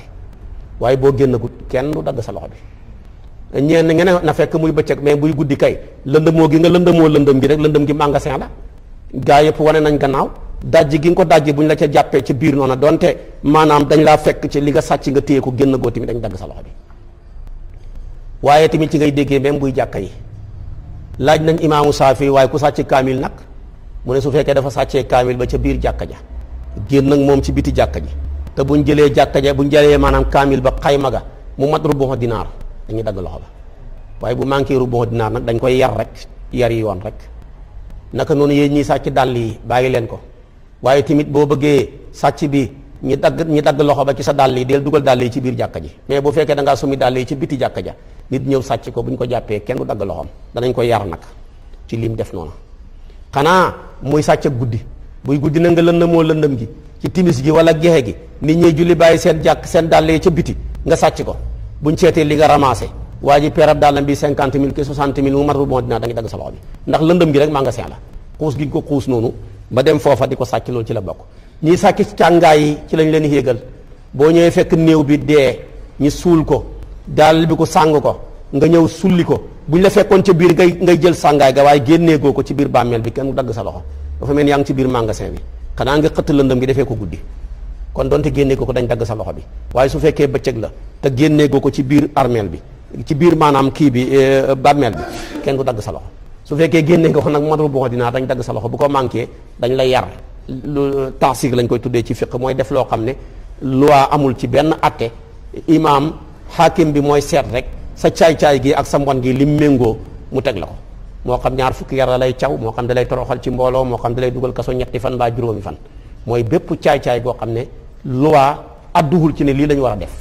waaye boo génn gut kenn du dagg sa loxo bi ñeen ngeen na fekk muy bëccëg mais buy guddi kay lëndëmoo gi nga lëndëmoo lëndëm gi rek lëndëm gi magasin la gaa yëpp wane nañ gannaaw dajji gi nga ko dajji bu ñu la ca jàppee ci biir noonu donte maanaam dañ laa fekk ci li nga sàcc nga téye ko génn goo tamit dañ dagg sa loxo bi waaye tamit ci ngay déggee même buy jàkka yi laaj nañ imaamu Saafi waaye ku sàcc kaamil nag mu ne su fekkee dafa sàccee kaamil ba ca biir jàkka ja génn nag moom ci biti jàkka ji te buñ jëlee jàkka ja buñ jëlee maanaam kaamil ba xayma ga mu mat rubu dinaar dañuy dagg loxo ba waaye bu manqué rubu dinaar nag dañ koy yar rek yari yoon rek naka noonu yéen ñiy sàcc dàll yi bàyyi leen ko waaye tamit boo bëggee sàcc bi ñi dagg loxo ba ci sa dàll yi del dugal dàll yi ci biir jàkka ji mais bu fekkee da ngaa sumi dàll yi ci biti jàkka ja nit ñëw sàcc ko bu ñu ko jàppee kenn du dagg loxoom danañ ko yar nag ci lim def noonu xanaa muy sàcc ak guddi buy guddi na nga lëndëmoo lëndëm gi ci timis gi wala gexe gi nit ñuy julli bàyyi seen dàll yi ca biti nga sàcc ko buñ seetee li nga ramassé waa ji perab dàllam bi 50 000 ki 60 000 mu mat bu bon dinaa da ngay dagg sa loxo bi ndax lëndëm gi rek magasin la xuus gi ko xuus noonu ba dem foofa di ko sàcc loolu ci la bokk ñiy sàcc ci càngaay yi ci lañ leen yéegal boo ñëwee fekk néew bi dee ñu suul ko dàll bi ko sàng ko nga ñëw sulli ko buñ la fekkoon ca biir ngay jël sàngaay ga waaye génneegoo ko ci biir bàmmeel bi kenn du dagg sa loxo dafa mel ni yaa ngi ci biir magasin bi xanaa nga xëtt lëndëm gi defee ko guddi kon donte génneegoo ko dañ dagg sa loxo bi waaye su fekkee bëccëg la te génneegoo ko ci biir armeel bi ci biir maanaam kii bi bàmmeel bi kenn du dagg sa loxo su fekkee génne nga ko nag matu bon dinaa dañ dagg sa loxo bu ko manqué dañ lay yar lu taasir lañ koy tuddee ci fiqh mooy def loo xam ne loi amul ci benn atte imaam hakim bi mooy seet rek sa caay-caay gi ak sa mbon gi lim méngoo mu teg la ko moo xam ñaar fukki yar la lay caw moo xam da lay toroxal ci mbooloo moo xam da lay dugal kaso 7 fan mbaa juróomi fan mooy bépp caay-caay goo xam ne loi adduwul ci ne lii lañ war a def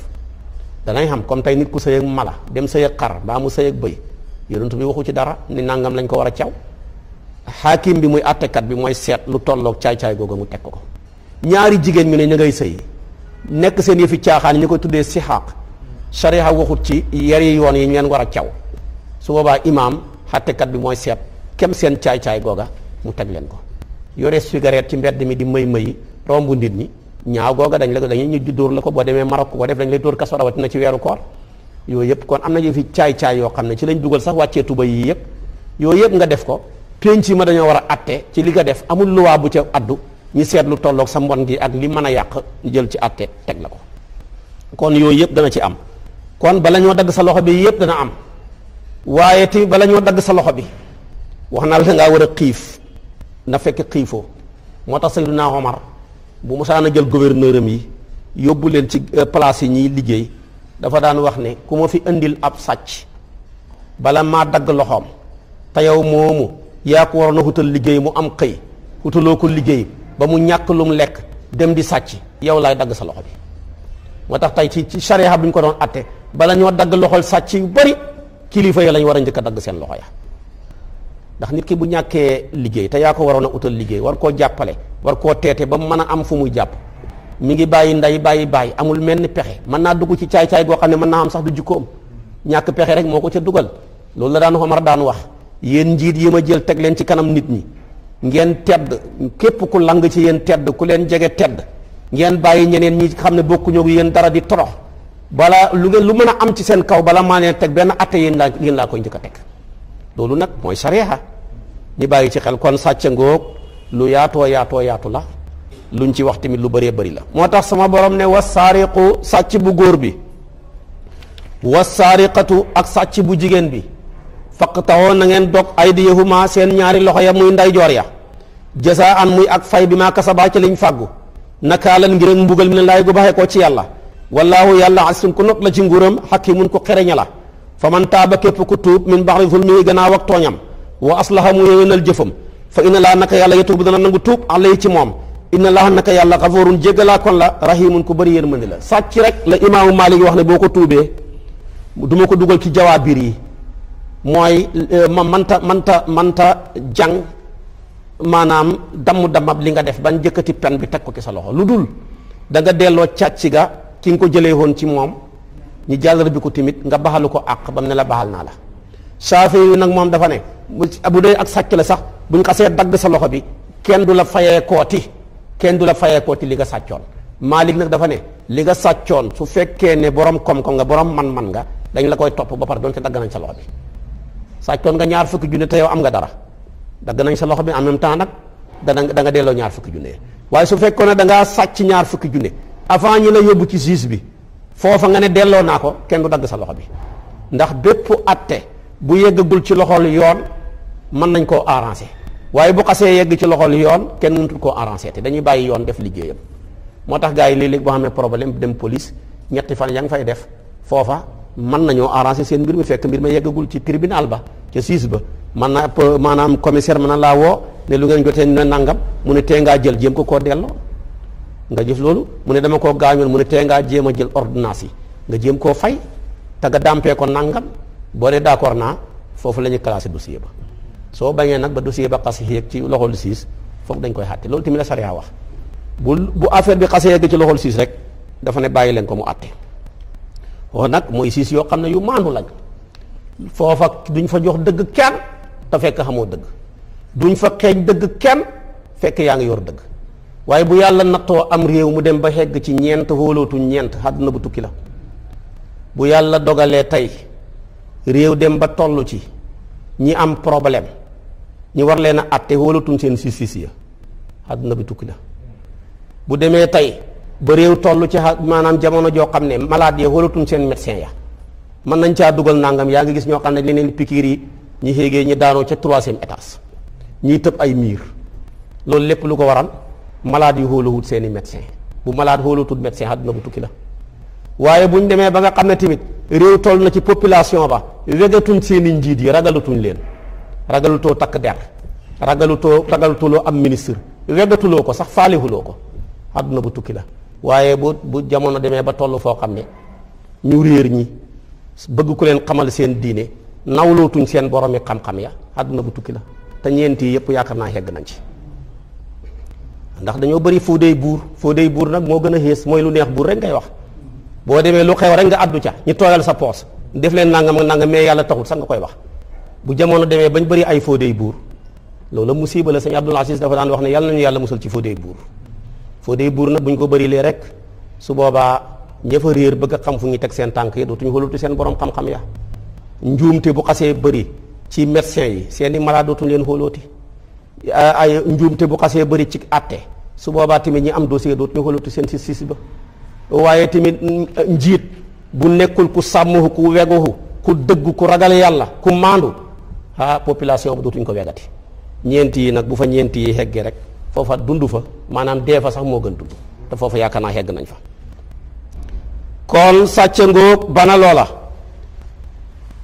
danañ xam comme tey nit ku sëy ak mala dem sëy ak xar mbaa mu sëy ak bëy yonent bi waxu ci dara ni nangam lañ ko war a caw xaakim bi muy attekat bi mooy seet lu tolloog caay-caay googu mu teg ko ñaari jigéen ñu ne ñu ngay sëy nekk seen yëfi caaxaan ñu koy tuddee sixaaq sharia waxut ci yari yoon yi ñu leen war a caw su boobaa imaam attekat bi mooy seet kem seen caay-caay googa mu teg leen ko yore cigarette ci mbedd mi di mëy rombu nit ñi ñaaw googa dañuy ñu dóor la ko boo demee Maroc ko def dañ lay dóor kaso rawatina ci weeru koor yooyu yëpp kon am na yëfi caay-caay yoo xam ne ci lañ dugal sax wàccee tuba yi yëpp yooyu yëpp nga def ko penc ma dañoo war a atte ci li nga def amul luwaa bu ca addu ñu seet lu tolloog sa mbon gi ak li mën a yàq ñu jël ci atte teg la ko kon yooyu yëpp dana ci am kon bala ñoo dagg sa loxo bi yëpp dana am waaye ti bala ñoo dagg sa loxo bi wax naa la da ngaa war a xiif na fekk xiifoo moo tax Sayyiduna Omar bu musaana jël gouverneur am yi yóbbu leen ci place yi ñiy liggéey dafa daan wax ne ku ma fi indil ab sàcc bala maa dagg loxoom te yow moomu yaa ko waroon a xutal liggéey mu am xëy xutaloo ko liggéey ba mu ñàkk lu mu lekk dem di sàcc yow laay dagg sa loxo bi moo tax tey ci charia bi ñu ko doon atte bala ñoo dagg loxol sàcc yu bari kilifa ya lañ war a njëkk a dagg seen loxo ya ndax nit ki bu ñàkkee liggéey te yaa ko waroon a utal liggéey war koo jàppale war koo teete ba mu mën a am fu muy jàpp mi ngi bàyyi nday bàyyi amul mel ni pexe mën naa dugg ci caay-caay goo xam ne mën naa am sax du jikkoom ñàkk pexe rek moo ko ca dugal loolu la daan Omar daan wax yéen njiit yi ma jël teg leen ci kanam nit ñi ngeen tedd képp ku lang ci yéen tedd ku leen jege tedd ngeen bàyyi ñeneen ñi xam ne bokkuñu ak yéen dara di torox bala lu mën a am ci seen kaw bala maa leen teg benn atte yéen laa koy njëkk a teg loolu nag mooy sariya ñi bàyyi ci xel kon sàcc ngoog lu yaatoo yaatu la luñ ci wax tamit lu bëree bëri la moo tax sama borom ne wasaariqu sàcc bu góor bi wasaariqatu ak sàcc bu jigéen bi faqta'u na ngeen dog aydiyahuma seen ñaari loxo ya muy ndeyjoor ya jasaan muy ak fay bi maa kasabaa ci liñ fàggu nakaalan ngir ak mbugal mi ne laay gu baxee koo ci yàlla wallaahu yàlla asun ku not la ci nguuram hakimun ko xereña la fa man taaba képp ku tuub min ba'di zulmihi gannaaw ak tooñam wa aslaha mu yéwénal jëfam fa inna laa naka yàlla yatuubu dana nangu tuub alayhi ci moom inna laa naka yàlla xafoorun jéggalaa kon la rahimun ku bëri yërmande la sàcc rek la imaamu Maalik wax ne boo ko tuubee du ma ko dugal ci jawaabir yi mooy ma manta jàng maanaam damm-damab li nga def ban jëkkati pen bi teg ko ci sa loxo lu dul da nga delloo càcc ga ki nga ko jëlee woon ci moom ñu jàllar bi ko timit nga baxalu ko àq bam ne la baxal naa la Saafi yu nag moom dafa ne bu dee ak sàcc la sax buñ xasee dagg sa loxo bi kenn du la fayee kooti li nga sàccoon Maalik nag dafa ne li nga sàccoon su fekkee ne borom kom-kom nga borom man-man nga dañ la koy topp ba pare doon te dagg nañ sa loxo bi sàccoon nga ñaar fukki junne te yow am nga dara dagg nañ sa loxo bi en même temps nag da nga delloo ñaar fukki junne waaye su fekkoon ne da ngaa sàcc ñaar fukki junne avant ñi la yóbbu ci juge bi foofa nga ne delloo naa ko kenn du dagg sa loxo bi ndax bépp atte bu yeggagul ci loxol yoon mën nañ koo arranger waaye bu xasee yegg ci loxol yoon kenn mënutul koo arranger te dañuy bàyyi yoon def liggéeyam moo tax gars yi léeg-léeg boo xamee problème dem police ñetti fan ya nga fay def foofa mën nañoo arranger seen mbir mi fekk mbir ma yeggagul ci tribunal ba ca siis ba man na maanaam commissaire mën na laa woo ne lu ngeen jotee ne nangam mu ne tee ngaa jël jéem ko koo delloo nga jëf loolu mu ne dama koo gaañoon mu ne tee ngaa jéem a jël ordonnance yi nga jéem koo fay te nga dàmpee ko nangam boo dee d'accord naa foofu la ñuy classé dossier ba soo bañee nag ba dossier ba xas yéeg ci loxol siis foofu dañ koy xàtte loolu tamit la sariya wax bu affaire bi xasee yegg ci loxol siis rek dafa ne bàyyi leen ko mu àtte oo nag mooy siis yoo xam ne yu maandu lañ foofa duñ fa jox dëgg kenn te fekk xamoo dëgg duñ fa xeeñ dëgg kenn fekk yaa ngi yor dëgg waaye bu yàlla nattoo am réew mu dem ba xegg ci ñeent wóolootuñ ñeent àdduna bu tukki la bu yàlla dogalee tey réew dem ba toll ci ñi am problème ñi war leen a àtte wóolootuñ seen justice ya àdduna bi tukki la bu demee tey ba réew toll ci maanaam jamono joo xam ne malade yi wóolootuñ seen médecin ya mën nañ caa dugal nangam yaa ngi gis ñoo xam ne leneen pikiir yi ñi xéegee ñi daanoo ca 3e étage ñiy tëb ay miir loolu lépp lu ko waral malade yu xóoluwut seeni médecin bu malade xóoluwut médecin àdduna bu tukki la waaye buñ demee ba nga xam ne tamit réew toll na ci population ba wegatuñ seeni njiit yi ragalutuñ leen ragalutoo takk der ragalutuloo am ministre wegatuloo ko sax faalihuloo ko àdduna bu tukki la waaye bu jamono demee ba toll foo xam ne ñu réer ñi bëgg ku leen xamal seen diine nawlootuñ seen boromi xam-xam ya àdduna bu tukki la te ñeenti yëpp yaakaar naa yegg nañ ci ndax dañoo bëri fóodey buur nag moo gën a xées mooy lu neex buur rek ngay wax boo demee lu xew rek nga addu ca ñu tooyal sa poos def leen nangam ak nangam mais yàlla taxul sax nga koy wax bu jamono demee bañ bëri ay fóodey buur loolu musiba la sëñ Abdul Aziz dafa daan wax ne yàlla nañu yàlla musal ci fóodey buur nag buñ ko bëri lee rek su boobaa ña fa réer bëgg a xam fu ñuy teg seen tànk yi dootuñu xóolutu seen borom xam-xam ya njuumte bu xasee bëri ci médecin yi seeni malade dootuñu leen xóolooti ay njuumte bu xasee bëri ci àtte su boobaa tamit ñi am dossier dootuñu xóolooti seen si ba waaye tamit njiit bu nekkul ku sàmmuhu ku weguhu ku dëgg ku ragal yàlla ku maandu population bu dootuñu ko wegati ñeenti yi nag bu fa ñeenti yi heggee rek foofa dund fa maanaam dee fa sax moo gën dund te foofa yaakaar naa hegg nañ fa kon sàcc ngoog bana loola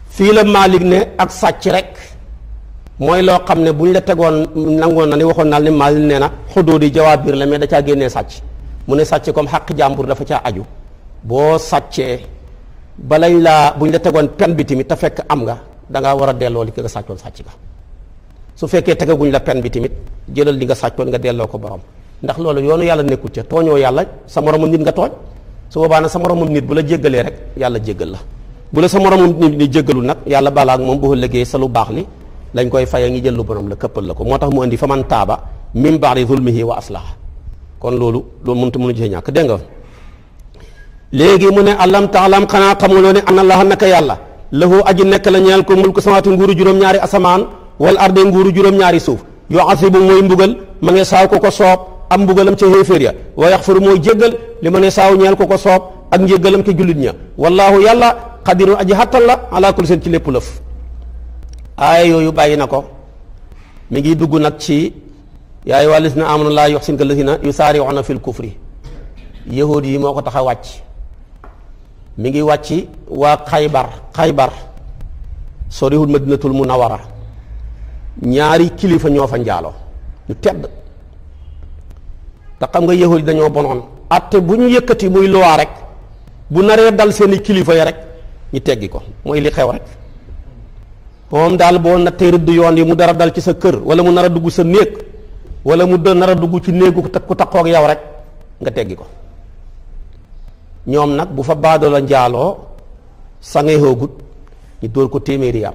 fii la Maalik ne ak sàcc rek mooy loo xam ne buñ la tegoon nangoon na ni waxoon naa ne Maalik nee na xuduudi jawaabir la mais da caa génnee sàcc mu ne sàcc comme xaq jàmbur dafa caa aju boo sàccee balañ laa buñ la tegoon pen bi tamit te fekk am nga dangaa war a delloo li nga sàccoon sàcc ga su fekkee tegaguñ la pen bi tamit jëlal li nga sàccoon nga delloo ko borom ndax loolu yoonu yàlla nekkul ca tooñoo yàlla sa moromam nit nga tooñ su boobaa nag sa moromam nit bu la jéggalee rek yàlla jéggal la bu la sa moromam nit ni jéggalul nag yàlla balaa ak moom boo liggéey sa lu baax li lañ koy faye ngi jël lu borom la këppal la ko moo tax mu indi fa man taaba min ba'di zulmihi wa aslaha kon loolu mënu ci ñàkk dégg nga léegi mu ne alam taalam xanaa xamuloo ne ana allaha naka yàlla lahu aji nekk la ñeel ko mulku samawaati nguuru juróom-ñaari asamaan wal arde nguuru juróom-ñaari suuf yoo asibu mooy mbugal ma nge saaw ko soob am mbugalam ca xéeféer ya wa yaxfiru mooy jéggal li ma ne saaw ñeel ko soob ak njéggalam ca jullit ña wallaahu yàlla xadirun aji xattan la ala kulli seen ci lépp lëf aaya yooyu bàyyi na ko mi ngi dugg nag ci yaa ayyuhal lazina aamanu laa yuhzinka lazina yusaari'uuna fil kufri yahuud yi moo ko tax a wàcc mi ngi wàcc waa xaybar soriwul madinatul munawara ñaari kilifa ñoo fa njaaloo ñu tedd te xam nga yahuud yi dañoo bonoon atte bu ñu yëkkati muy luwaa rek bu naree dal seeni kilifa ya rek ñu teggi ko mooy li xew rek moom daal boo nattee rëdd yoon yi mu dara dal ci sa kër wala mu nar a dugg sa néeg wala mu nar a dugg ci néegu ku taxoog yow rek nga teggi ko ñoom nag bu fa baadoo la njaaloo sangewoo gut ñu dóor ko téeméeri yar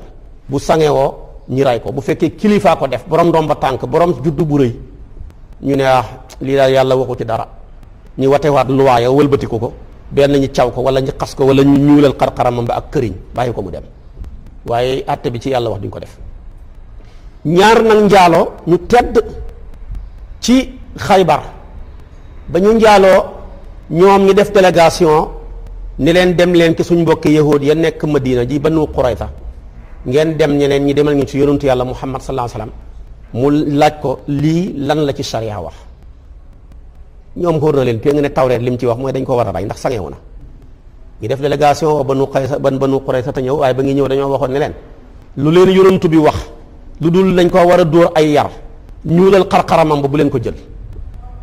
bu sangewoo ñi ray ko bu fekkee kilifaa ko def borom ndomba tànk borom juddu bu rëy ñu ne lii daal yàlla waxu ci dara ñu watewaat luwaaya wëlbati ko benn ñu caw ko wala ñu xas ko wala ñu ñuulal xar-xaramam ba ak këriñ bàyyi ko mu dem waaye àtte bi ci yàlla wax duñ ko def ñaar nag njaaloo ñu tedd ci xaybar ba ñu njaaloo ñoom ñi def délégation ni leen dem leen ci suñ mbokki yahuud ya nekk Madina ji Banu Qurayza ngeen dem ñi demal ngi ci yonentu yàlla Muhammad sallallahu alayhi wasallam mu laaj ko lii lan la ci sharia wax ñoom xóor na leen pé nga ne tawreet li mu ci wax mooy dañ ko war a rey ndax sangewu na ñu def délégation wa Banu Qurayza te ñëw waaye ba ngi ñëw dañoo waxoon ne leen lu leen yonentu bi wax lu dul dañ ko war a dóor ay yar ñuulal xar-xaramam ba bu leen ko jël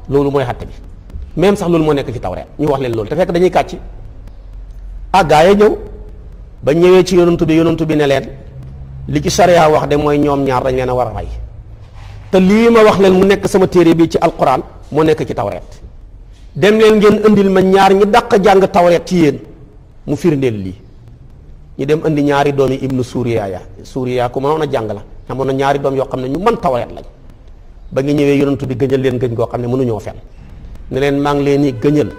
loolu mooy xatte bi même sax loolu moo nekk ci tawreet ñu wax leen loolu te fekk dañuy kàcc gaa yi ñëw ba ñëwee ci yonantu bi ne leen li ci sariya wax de mooy ñoom ñaar dañ leen a war a rey te lii ma wax leen mu nekk sama téere bi ci alquran moo nekk ci tawreet dem leen ngeen indil ma ñaar ñi dàq jàng tawreet ci yéen mu firndeel lii ñu dem indi ñaari doomi ibnu Suuriya ku mënoon a jàng la amoon na ñaari doom yoo xam ne ñu mën tawreet lañ ba ngi ñëwee yonantu bi gëñal leen gëñ goo xam ne mënuñoo fen ne leen maa ngi leen di gëñal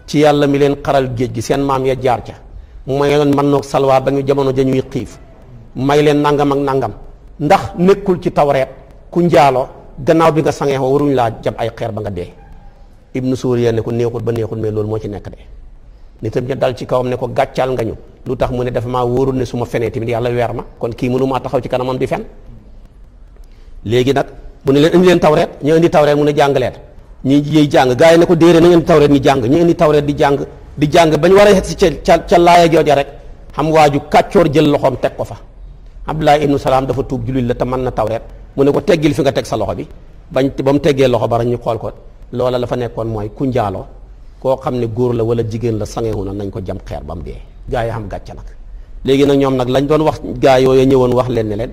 ci yàlla mi leen xaral géej gi seen maam ya jaar ca may leen man noog salwaa ba ñu jamono jañuy xiif may leen nangam ak nangam ndax nekkul ci tawreet ku njaaloo gannaaw bi nga sangee xoo waruñu laa jam ay xeer ba nga dee ibnu Suuriya ne ko neexul ba neexul mais loolu moo ci nekk de nitam ña dal ci kawam ne ko gàccaal nga ñu lu tax mu ne dafa maa wóorul ne su ma fenee tamit yàlla weer ma kon kii mënu maa taxaw ci kanamam di fen léegi nag mu ne leen indi leen tawreet ñu indi tawreet mu ne jàng leen ñi yiy jàng gaa yi ne ko déedéet na ngeen indi tawreet ñu jàng ñu indi tawreet di jàng ba ñu war a si ca laaya jooja rek xam waaju kàccoor jël loxoom teg ko fa Abdullah ibnu Salaam dafa tuub jullit la te mën na tawreet mu ne ko teggil fi nga teg sa loxo bi ba mu teggee loxo ba rek ñu xool ko loola la fa nekkoon mooy ku njaaloo koo xam ne góor la wala jigéen la sangewu na nañ ko jam xeer ba mu dee gaa yi xam gàcce nag léegi nag ñoom nag lañ doon wax gaa yooyu ñëwoon wax leen ne leen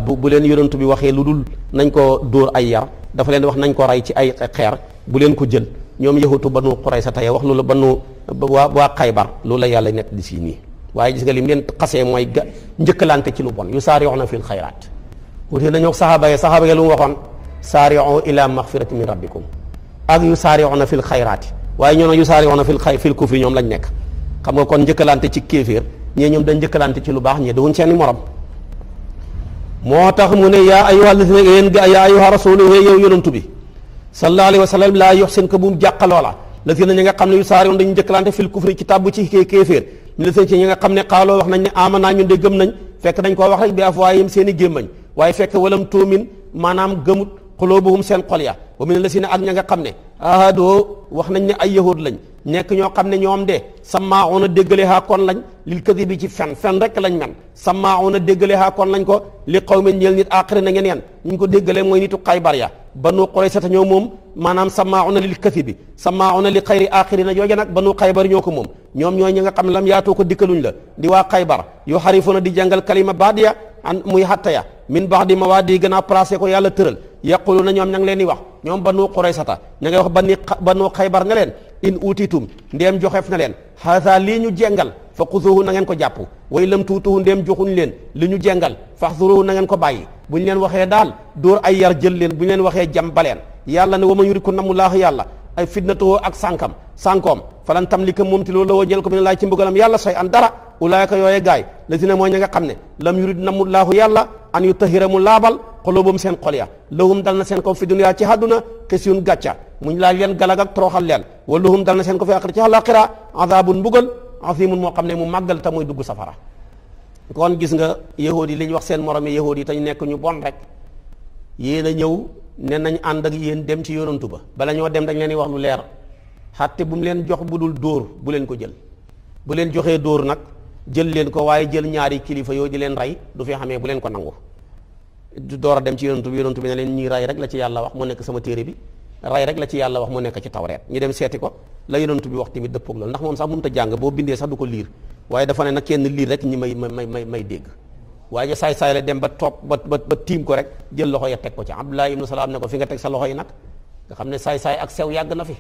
bu leen yonent bi waxee lu dul nañ ko dóor ay yar dafa leen wax nañ ko rey ci ay xeer bu leen ko jël ñoom yahutu Banu Qurayza tey wax loolu waa Xaybar loolu la yàlla nekk di si nii waaye gis nga li mu leen xasee mooy njëkkalante ci lu bon yusaari'uuna fil xayraat wutee nañoo saxaaba yi lu mu waxoon saari'u ila maxfirati min rabbikum ak yusaari'uuna fil xayraati waaye ñoo ne yusaari'uuna fil kufri ñoom lañ nekk xam nga kon njëkkalante ci kéeféer ñee ñoom dañ njëkkalante ci lu baax ñee duwuñ seeni morom moo tax mu ne yaa ayyuha alladina yéen yaa ayyuha rasulu yow yonantu bi sallallahu alayhi wa sallam laa yuhsinka bu mu jàqaloola la si na ñi nga xam ne yu saari woon dañu njëkkalante fil kufri ci tàbbu ci kéeféer ñu la seen ci ñi nga xam ne xaaloo wax nañ ne amanaa ñun de gëm nañ fekk dañ koo wax rek bi afwaahihim seen i gémmañ waaye fekk walam tuumin maanaam gëmut xuloobuhum seen xol ya wa min la si ne ak ña nga xam ne ahadoo wax nañ ne ay yahud lañ nekk ñoo xam ne ñoom de sammaa'uuna déggale haa kon lañ lil kadibi ci fen rek lañ men sammaa'uuna déggale haa kon lañ ko li qawmin ñeel nit aaxiri na ngeen ñu ko déggalee mooy nitu Xaybar ya Banu Qurayza ñoo moom maanaam sammaa'uuna lil kadibi sammaa'uuna li xayri aaxiri na jooja nag Banu Xaybar ñoo ko moom ñoom ñooy ñi nga xam ne lam yaatoo ko dikkaluñ la di waa Xaybar yu xarifuuna di jàngal kalima baadiya an muy hatta ya min ba'di mawaadi gën a placé ko yàlla tëral yaquluna ñoom ña ngi leen di wax ñoom Banu Qurayza ña ngay wax Banu Xaybar ne leen in utitum ndeem joxeef na leen haasa lii ñu jengal fa xuzuhu na ngeen ko jàpp way lam tuutuhu ndéem joxuñ leen li ñu jengal faxzuruhu na ngeen ko bàyyi bu ñu leen waxee daal dóor ay yar jël leen bu ñu leen waxee jam baleen yàlla ne wa man yurid ku namu laahu yàlla ay fitnatuhu ak sànkoom falan tamlika moom ti loolu la woo ñeel ko mi ne laay ci mbugalam yàlla say an dara ulaayka yooye gaay lazina mooy ña nga xam ne lam yurid namu laahu yàlla an yutahhira mu laabal xulubum seen xol ya lahum dal na seen ko fi dunya ci àdduna xisyun gàcca muñ laaj leen galag ak toroxal leen wa lahum dal na seen ko fi aaxira ci àllaaxira azabun mbugal azimun moo xam ne mu màggal ta muy dugg safara kon gis nga yahuud yi li ñu wax seen morom yi yahuud yi te ñu nekk ñu bon rek yéen a ñëw ne nañ ànd ak yéen dem ci yonantu ba bala ñoo dem dañ leen di wax lu leer xatte bu mu leen jox bu dul dóor bu leen ko jël bu leen joxee dóor nag jël leen ko waaye jël ñaari kilifa yooyu di leen rey du fi xamee bu leen ko nangu du door a dem ci yonantu bi ne leen ñii rey rek la ci yàlla wax mu nekk sama téere bi rey rek la ci yàlla wax mu nekk ci tawreet ñu dem seeti ko la yonantu bi wax tamit dëppoog loolu ndax moom sax mënut a jàng boo bindee sax du ko liir waaye dafa ne nag kenn liir rek ñi may dégg waaye saay-saay la dem ba toog ba tiim ko rek jël loxo ya teg ko ci Abdullah ibnu Salaam ne ko fi nga teg sa loxo yi nag nga xam ne saay-saay ak sew yàgg na fi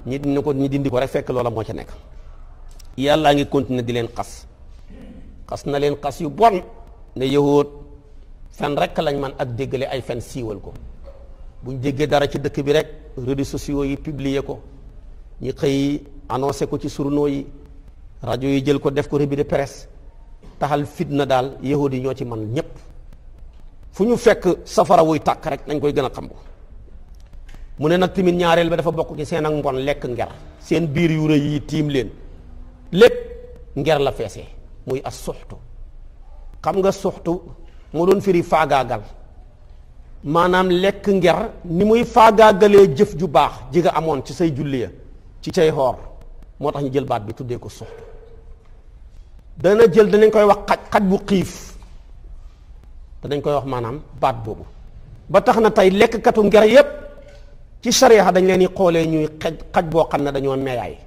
ñi dindi ko rek fekk loola moo ca nekk yàllaa ngi continuer di leen xas na leen xas yu bon ne yahuud fen rek lañ man ak déggale ay fen siiwal ko buñ déggee dara ci dëkk bi rek réseaux sociaux yi publier ko ñi xëy annoncé ko ci journaux yi rajo yi jël ko def ko revue de presse taxal fitna daal yahuud yi ñoo ci man ñépp fu ñu fekk safara wuy tàkk rek nañ koy gën a xam ko mu ne nag tamit ñaareel ba dafa bokk ci seen ak mbon lekk nger seen biir yu rëy yi tiim leen lépp nger la feesee muy as suxtu xam nga suxtu moo doon firi faagaagal maanaam lekk nger ni muy faagaagalee jëf ju baax ji nga amoon ci say julli ya ci say xoor moo tax ñu jël baat bi tuddee ko suxtu danañ koy wax xaj bu xiif danañ koy wax maanaam baat boobu ba tax na tey lekkkatu nger yépp ci sariya dañ leen di xoolee ñuy xaj boo xam ne dañoo meyaay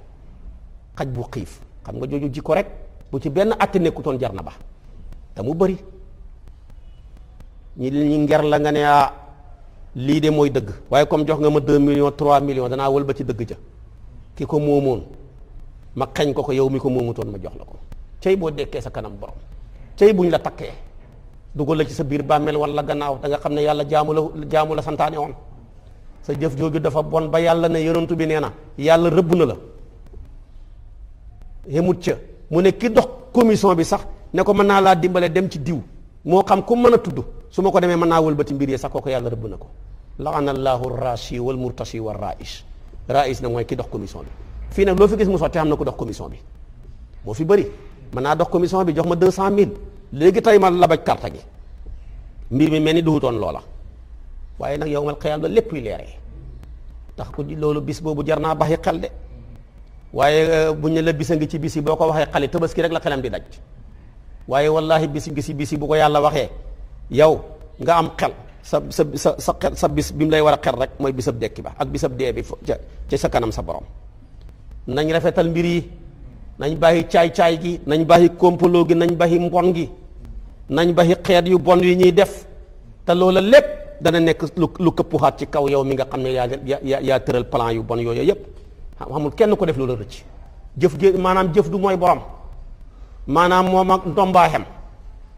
xaj bu xiif xam nga jooju jikko rek bu ci benn atti nekkutoon jar na ba te mu bëri ñi nger la nga ne lii de mooy dëgg waaye comme jox nga ma 2 millions 3 millions danaa wël ba ci dëgg ja ki ko moomoon ma xañ ko yow mi ko moomutoon ma jox la ko cey boo dekkee sa kanam borom cey buñ la takkee dugal la ci sa biir bàmmeel wala gannaaw da nga xam ne yàlla jaamu la santaane woon sa jëf jooju dafa bon ba yàlla ne yonentu bi nee na yàlla rëbb na la yemut ca mu ne ki dox commission bi sax ne ko mën naa laa dimbale dem ci diw moo xam ku mën a tudd su ma ko demee mën naa wëlbati mbir yi sax kooku yàlla rëbb na ko laana allahu rashi wal murtashi wa rais na mooy ki dox commission bi fii nag loo fi gis mu sotti xam na ko dox commission bi moo fi bëri mën naa dox commission bi jox ma 200 000 léegi tey ma labaj carte gi mbir mi mel ni duhutoon loola waaye nag yowmal qiyaam la lépp yu leeree tax ku loolu bis boobu jar naa baxi xel de waaye buñ ne la bisa ngi ci bis yi boo ko waxee xale tabaski rek la xelam di daj waaye wallahi bis ngi ci bis yi bu ko yàlla waxee yow nga am xel sa bis bi mu lay war a xel rek mooy bisab dekki ba ak bisab dee bi ca sa kanam sa borom nañ rafetal mbir yi nañ bàyyi caay-caay gi nañ bàyyi kompaloo gi nañ bàyyi mbon gi nañ bàyyi xeet yu bon yi ñuy def te loola lépp dana nekk lu këppuxaat ci kaw yow mi nga xam ne yaa tëral plan yu bon yooyu yépp xamul kenn ko def loola rëcc maanaam jëf du mooy borom maanaam moom ak ndombaa xem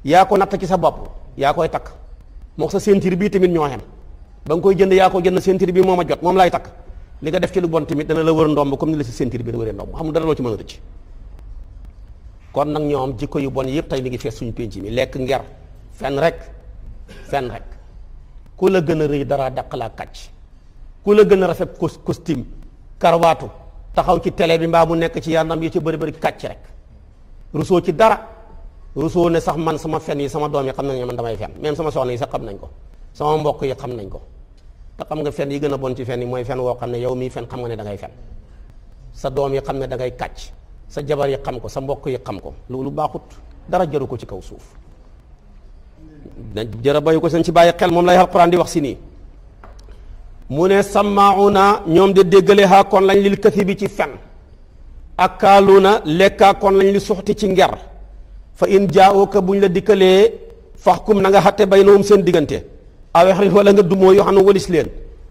yaa ko natt ci sa bopp yaa koy takk moo sa ceinture bii tamit ñoo xem ba nga koy jënd yaa ko jënd ceinture bii moom a jot moom lay takk li nga def ci lu bon tamit dana la wër ndomb comme ni la si ceinture bi da wëree ndomb xamul dara loo ci mën a rëcc kon nag ñoom jikko yu bon yëpp tey mi ngi fees suñu pénc mi lekk nger fen rek ku la gën a rëy dara dàq laa kàcc ku la gën a rafet costume karwaatu taxaw ci télé bi mbaa mu nekk ci yaram yi ci bëri kàcc rek rusoo ci dara rusoo ne sax man sama fen yi sama doom yi xam nañ ne man damay fen même sama soxna yi sax xam nañ ko sama mbokk yi xam nañ ko te xam nga fen yi gën a bon ci fen yi mooy fen woo xam ne yow mii fen xam nga ne da ngay fen sa doom yi xam ne da ngay kàcc sa jabar yi xam ko sa mbokk yi xam ko loolu baaxut dara jaru ko ci kaw suuf jërë bayu ko seen ci bàyyi xel moom lay alquran di wax si nii mu ne sammauna ñoom de déggale haa kon lañ lil kasi bi ci fen ak kaaluuna lekkaa kon lañ li suxti ci nger fa in jaa'uka buñ la dikkalee faxkum na nga xatte baynahum seen diggante awexrin wala nga dumoo yoo xam ne walis leen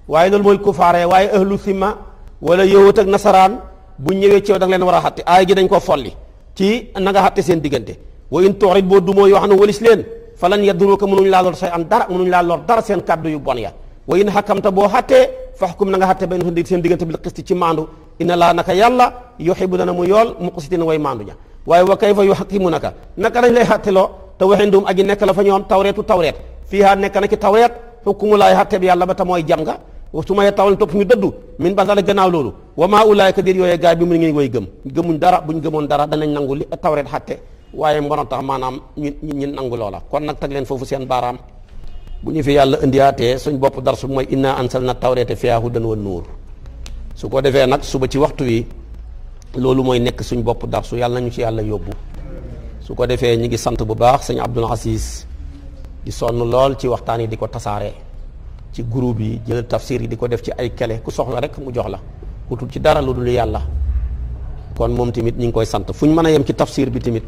waaye loolu mooy kufaare waaye ahlu simma wala yowat ak nasaraan bu ñëwee ci yow da nga leen war a xatte aay gi dañ ko folli ci na nga xatte seen diggante wa in tuurit boo dumoo yoo xam ne walis leen falan yadruka mënuñ laa lor say an dara mënuñ laa lor dara seen kàddu yu bon ya wa in xakamta boo xattee faxkum na nga xatte benn seen diggante bil qisti ci maandu inna laa naka yàlla yuhibbu dana mu yool muqsitin way maandu ña waaye wa kayfa yuhakkimunaka naka dañ lay xatteloo te waxindum aji nekk la fa ñoom tawreetu tawreet fiihaa nekk na ci tawreet xukmu laay xatte bi yàlla ba ta mooy jam nga su ma tawal topp ñu dëddu min basala gannaaw loolu wa maa ulaayka déet yooyee gaay bi mu ngi way gëmuñ dara buñ gëmoon dara danañ nangu li tawreet xatte waaye mbonoon tax maanaam ñu nangu loola kon nag teg leen foofu seen baaraam bu ñu fi yàlla indiwaatee suñ bopp darsu mooy inna anzalna tawreeta fiihaa hudan wa nuur su ko defee nag suba ci waxtu wi loolu mooy nekk suñ bopp darsu yàlla nañu ci yàlla yóbbu su ko defee ñi ngi sant bu baax sëñ Abdul Aziz di sonn lool ci waxtaan yi di ko tasaare ci groupe yi jël tafsir yi di ko def ci ay kele ku soxla rek mu jox la utul ci dara lu dul yàlla kon moom tamit ñi ngi koy sant fu ñu mën a yem ci tafsir bi tamit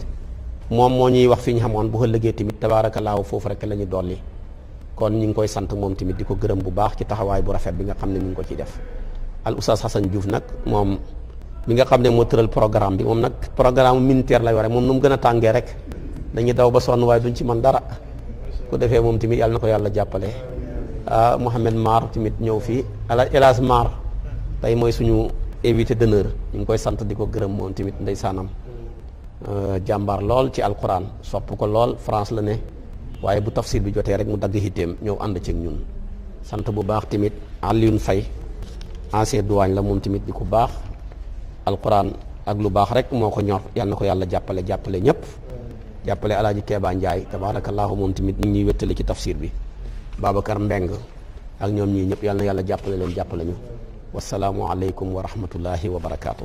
moom moo ñuy wax fi ñu xamoon bu ëllëgee tamit tabaarakallaahu foofu rek la ñu dolli kon ñi ngi koy sant moom tamit di ko gërëm bu baax ci taxawaay bu rafet bi nga xam ne mi ngi ko ciy def al oustaz Hassan Diouf nag moom mi nga xam ne moo tëral programme bi moom nag programme militaire la yore moom nu mu gën a tàngee rek dañuy daw ba sonn waaye duñ ci mën dara ko defee moom tamit yàlla na ko yàlla jàppale Mouhamed Mar tamit ñëw fii El Hadj Mar tey mooy suñu invité d'honneur ñu ngi koy sant di ko gërëm moom tamit ndeysaanam jàmbaar lool ci alquran sopp ko lool France la ne waaye bu tafsir bi jotee rek mu dagg hitteem ñëw ànd ci ñun sant bu baax tamit Alioune Faye ancien douane la moom tamit di ko baax alquran ak lu baax rek moo ko ñor yal na ko yàlla jàppale ñëpp jàppale alaaji Keeba Njaay tabaarakallaahu moom tamit ñu ngi ñuy wéttale ci tafsir bi Babacar Mbeng ak ñoom ñii ñëpp yal na yàlla jàppale leen jàppale ñu wasalaamu aleykum wa rahmatullahi wa barakaatu.